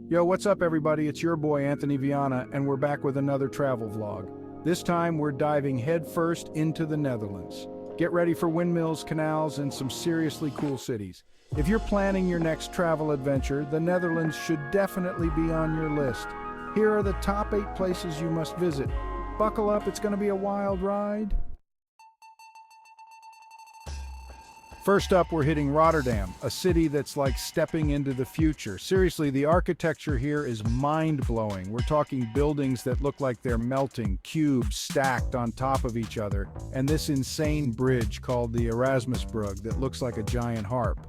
Yo, what's up everybody? It's your boy Anthony Viana, and we're back with another travel vlog. This time we're diving headfirst into the Netherlands. Get ready for windmills, canals, and some seriously cool cities. If you're planning your next travel adventure, the Netherlands should definitely be on your list. Here are the top 8 places you must visit. Buckle up, it's gonna be a wild ride. First up, we're hitting Rotterdam, a city that's like stepping into the future. Seriously, the architecture here is mind-blowing. We're talking buildings that look like they're melting, cubes stacked on top of each other, and this insane bridge called the Erasmusbrug that looks like a giant harp.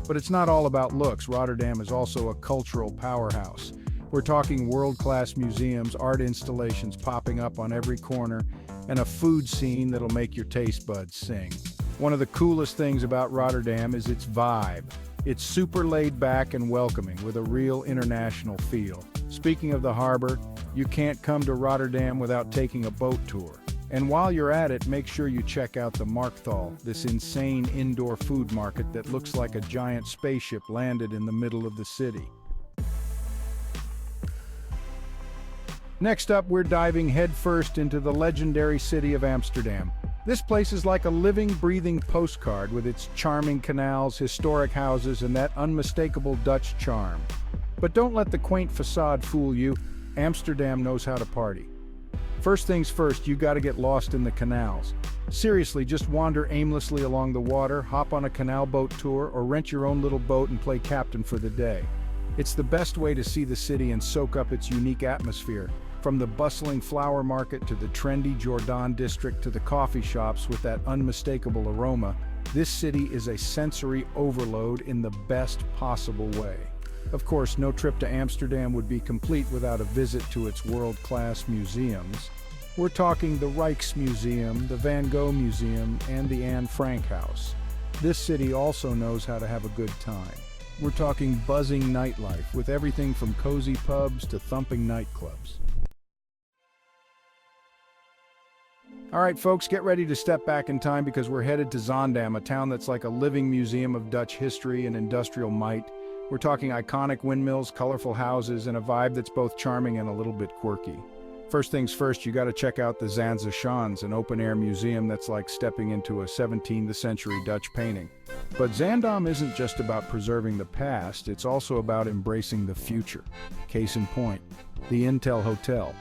But it's not all about looks. Rotterdam is also a cultural powerhouse. We're talking world-class museums, art installations popping up on every corner, and a food scene that'll make your taste buds sing. One of the coolest things about Rotterdam is its vibe. It's super laid back and welcoming with a real international feel. Speaking of the harbor, you can't come to Rotterdam without taking a boat tour. And while you're at it, make sure you check out the Markthal, this insane indoor food market that looks like a giant spaceship landed in the middle of the city. Next up, we're diving headfirst into the legendary city of Amsterdam. This place is like a living, breathing postcard with its charming canals, historic houses, and that unmistakable Dutch charm. But don't let the quaint facade fool you. Amsterdam knows how to party. First things first, you gotta get lost in the canals. Seriously, just wander aimlessly along the water, hop on a canal boat tour, or rent your own little boat and play captain for the day. It's the best way to see the city and soak up its unique atmosphere. From the bustling flower market to the trendy Jordan district to the coffee shops with that unmistakable aroma, this city is a sensory overload in the best possible way. Of course, no trip to Amsterdam would be complete without a visit to its world-class museums. We're talking the Rijksmuseum, the Van Gogh Museum, and the Anne Frank House. This city also knows how to have a good time. We're talking buzzing nightlife with everything from cozy pubs to thumping nightclubs. All right, folks, get ready to step back in time because we're headed to Zaandam, a town that's like a living museum of Dutch history and industrial might. We're talking iconic windmills, colorful houses, and a vibe that's both charming and a little bit quirky. First things first, you got to check out the Zanze Schans, an open-air museum that's like stepping into a 17th century Dutch painting. But Zaandam isn't just about preserving the past, it's also about embracing the future. Case in point, the Intel Hotel.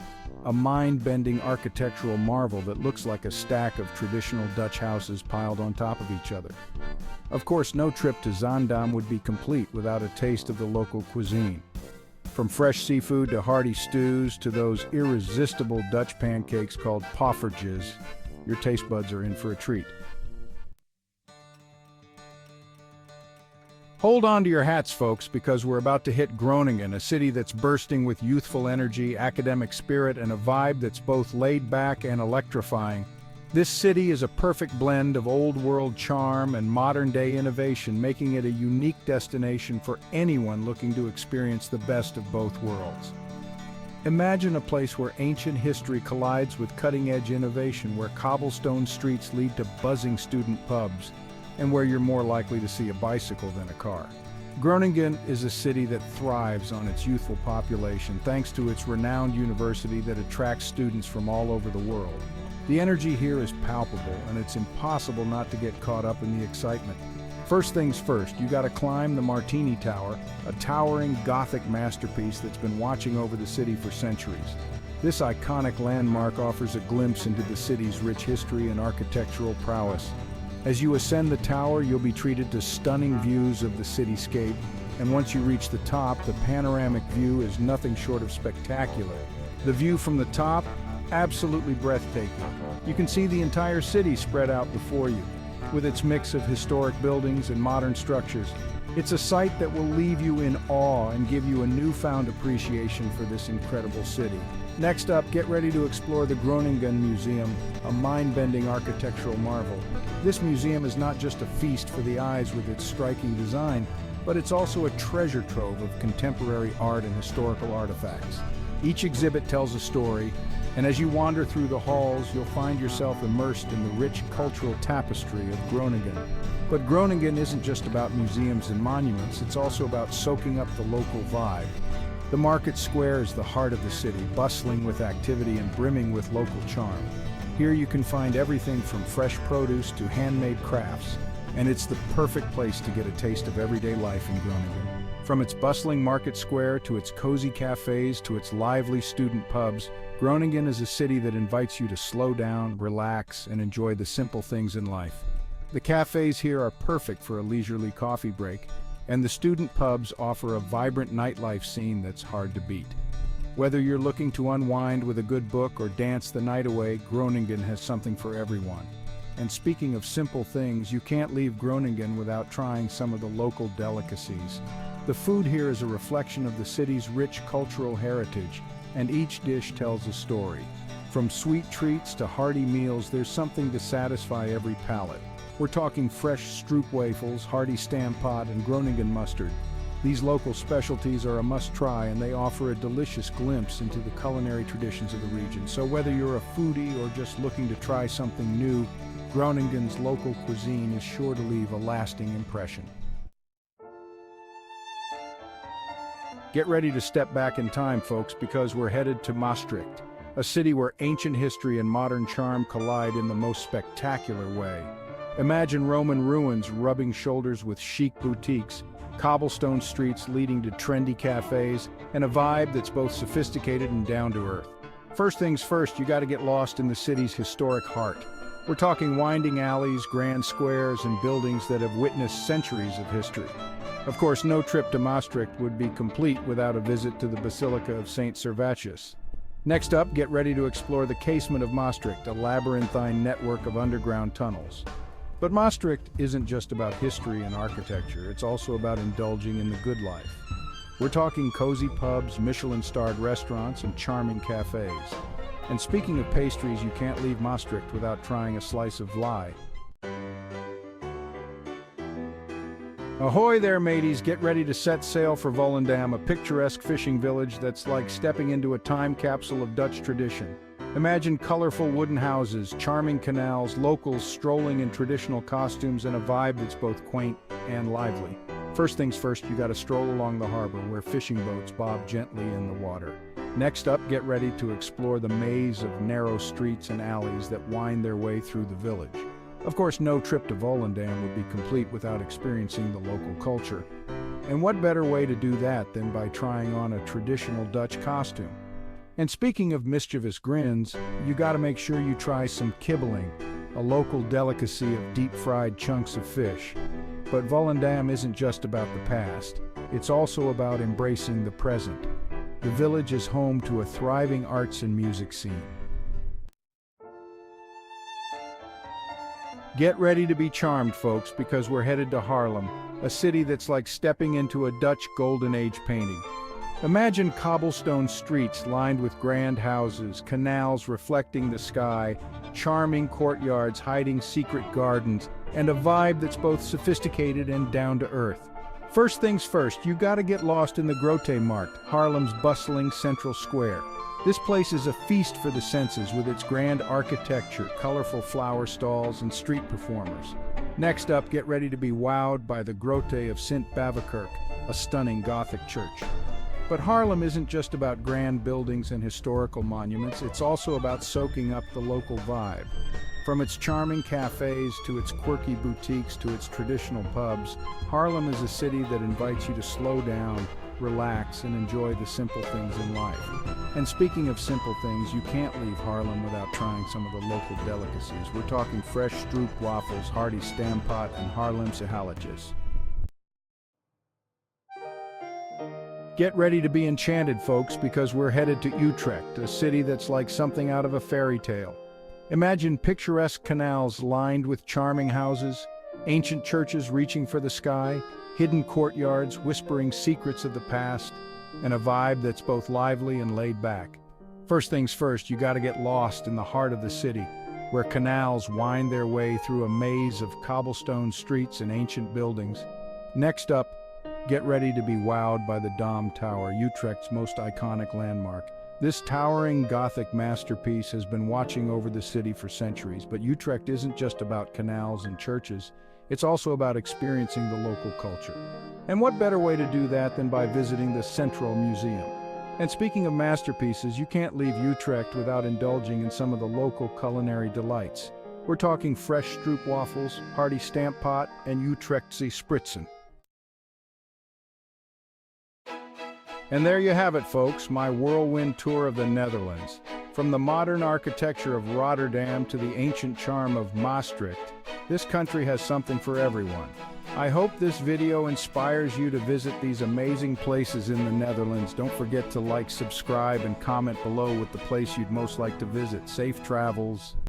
A mind-bending architectural marvel that looks like a stack of traditional Dutch houses piled on top of each other. Of course, no trip to Zaandam would be complete without a taste of the local cuisine. From fresh seafood to hearty stews to those irresistible Dutch pancakes called poffertjes, your taste buds are in for a treat. Hold on to your hats, folks, because we're about to hit Groningen, a city that's bursting with youthful energy, academic spirit, and a vibe that's both laid back and electrifying. This city is a perfect blend of old-world charm and modern-day innovation, making it a unique destination for anyone looking to experience the best of both worlds. Imagine a place where ancient history collides with cutting-edge innovation, where cobblestone streets lead to buzzing student pubs, and where you're more likely to see a bicycle than a car. Groningen is a city that thrives on its youthful population thanks to its renowned university that attracts students from all over the world. The energy here is palpable, and it's impossible not to get caught up in the excitement. First things first, you gotta climb the Martini Tower, a towering Gothic masterpiece that's been watching over the city for centuries. This iconic landmark offers a glimpse into the city's rich history and architectural prowess. As you ascend the tower, you'll be treated to stunning views of the cityscape, and once you reach the top, the panoramic view is nothing short of spectacular. The view from the top, absolutely breathtaking. You can see the entire city spread out before you, with its mix of historic buildings and modern structures. It's a sight that will leave you in awe and give you a newfound appreciation for this incredible city. Next up, get ready to explore the Groningen Museum, a mind-bending architectural marvel. This museum is not just a feast for the eyes with its striking design, but it's also a treasure trove of contemporary art and historical artifacts. Each exhibit tells a story, and as you wander through the halls, you'll find yourself immersed in the rich cultural tapestry of Groningen. But Groningen isn't just about museums and monuments, it's also about soaking up the local vibe. The market square is the heart of the city, bustling with activity and brimming with local charm. Here you can find everything from fresh produce to handmade crafts, and it's the perfect place to get a taste of everyday life in Groningen. From its bustling market square to its cozy cafes to its lively student pubs, Groningen is a city that invites you to slow down, relax, and enjoy the simple things in life. The cafes here are perfect for a leisurely coffee break, and the student pubs offer a vibrant nightlife scene that's hard to beat. Whether you're looking to unwind with a good book or dance the night away, Groningen has something for everyone. And speaking of simple things, you can't leave Groningen without trying some of the local delicacies. The food here is a reflection of the city's rich cultural heritage, and each dish tells a story. From sweet treats to hearty meals, there's something to satisfy every palate. We're talking fresh stroopwafels, hearty stamppot, and Groningen mustard. These local specialties are a must-try, and they offer a delicious glimpse into the culinary traditions of the region. So whether you're a foodie or just looking to try something new, Groningen's local cuisine is sure to leave a lasting impression. Get ready to step back in time, folks, because we're headed to Maastricht, a city where ancient history and modern charm collide in the most spectacular way. Imagine Roman ruins rubbing shoulders with chic boutiques, cobblestone streets leading to trendy cafes, and a vibe that's both sophisticated and down-to-earth. First things first, you gotta get lost in the city's historic heart. We're talking winding alleys, grand squares, and buildings that have witnessed centuries of history. Of course, no trip to Maastricht would be complete without a visit to the Basilica of St. Servatius. Next up, get ready to explore the Casement of Maastricht, a labyrinthine network of underground tunnels. But Maastricht isn't just about history and architecture, it's also about indulging in the good life. We're talking cozy pubs, Michelin-starred restaurants, and charming cafes. And speaking of pastries, you can't leave Maastricht without trying a slice of Vlaai. Ahoy there, mateys! Get ready to set sail for Volendam, a picturesque fishing village that's like stepping into a time capsule of Dutch tradition. Imagine colorful wooden houses, charming canals, locals strolling in traditional costumes, and a vibe that's both quaint and lively. First things first, you gotta stroll along the harbor where fishing boats bob gently in the water. Next up, get ready to explore the maze of narrow streets and alleys that wind their way through the village. Of course, no trip to Volendam would be complete without experiencing the local culture. And what better way to do that than by trying on a traditional Dutch costume? And speaking of mischievous grins, you gotta make sure you try some kibbeling, a local delicacy of deep-fried chunks of fish. But Volendam isn't just about the past, it's also about embracing the present. The village is home to a thriving arts and music scene. Get ready to be charmed, folks, because we're headed to Haarlem, a city that's like stepping into a Dutch Golden Age painting. Imagine cobblestone streets lined with grand houses, canals reflecting the sky, charming courtyards hiding secret gardens, and a vibe that's both sophisticated and down-to-earth. First things first, you gotta get lost in the Grote Markt, Haarlem's bustling central square. This place is a feast for the senses with its grand architecture, colorful flower stalls, and street performers. Next up, get ready to be wowed by the Grote of Sint Bavikerk, a stunning Gothic church. But Haarlem isn't just about grand buildings and historical monuments, it's also about soaking up the local vibe. From its charming cafes to its quirky boutiques to its traditional pubs, Haarlem is a city that invites you to slow down, relax, and enjoy the simple things in life. And speaking of simple things, you can't leave Haarlem without trying some of the local delicacies. We're talking fresh stroopwafels, hearty stamppot, and Haarlemse halletjes. Get ready to be enchanted, folks, because we're headed to Utrecht, a city that's like something out of a fairy tale. Imagine picturesque canals lined with charming houses, ancient churches reaching for the sky, hidden courtyards whispering secrets of the past, and a vibe that's both lively and laid back. First things first, you gotta get lost in the heart of the city, where canals wind their way through a maze of cobblestone streets and ancient buildings. Next up, get ready to be wowed by the Dom Tower, Utrecht's most iconic landmark. This towering Gothic masterpiece has been watching over the city for centuries, but Utrecht isn't just about canals and churches, it's also about experiencing the local culture. And what better way to do that than by visiting the Central Museum? And speaking of masterpieces, you can't leave Utrecht without indulging in some of the local culinary delights. We're talking fresh stroopwafels, hearty stamppot, and Utrechtse spritzen. And there you have it, folks, my whirlwind tour of the Netherlands. From the modern architecture of Rotterdam to the ancient charm of Maastricht, this country has something for everyone. I hope this video inspires you to visit these amazing places in the Netherlands. Don't forget to like, subscribe, and comment below with the place you'd most like to visit. Safe travels.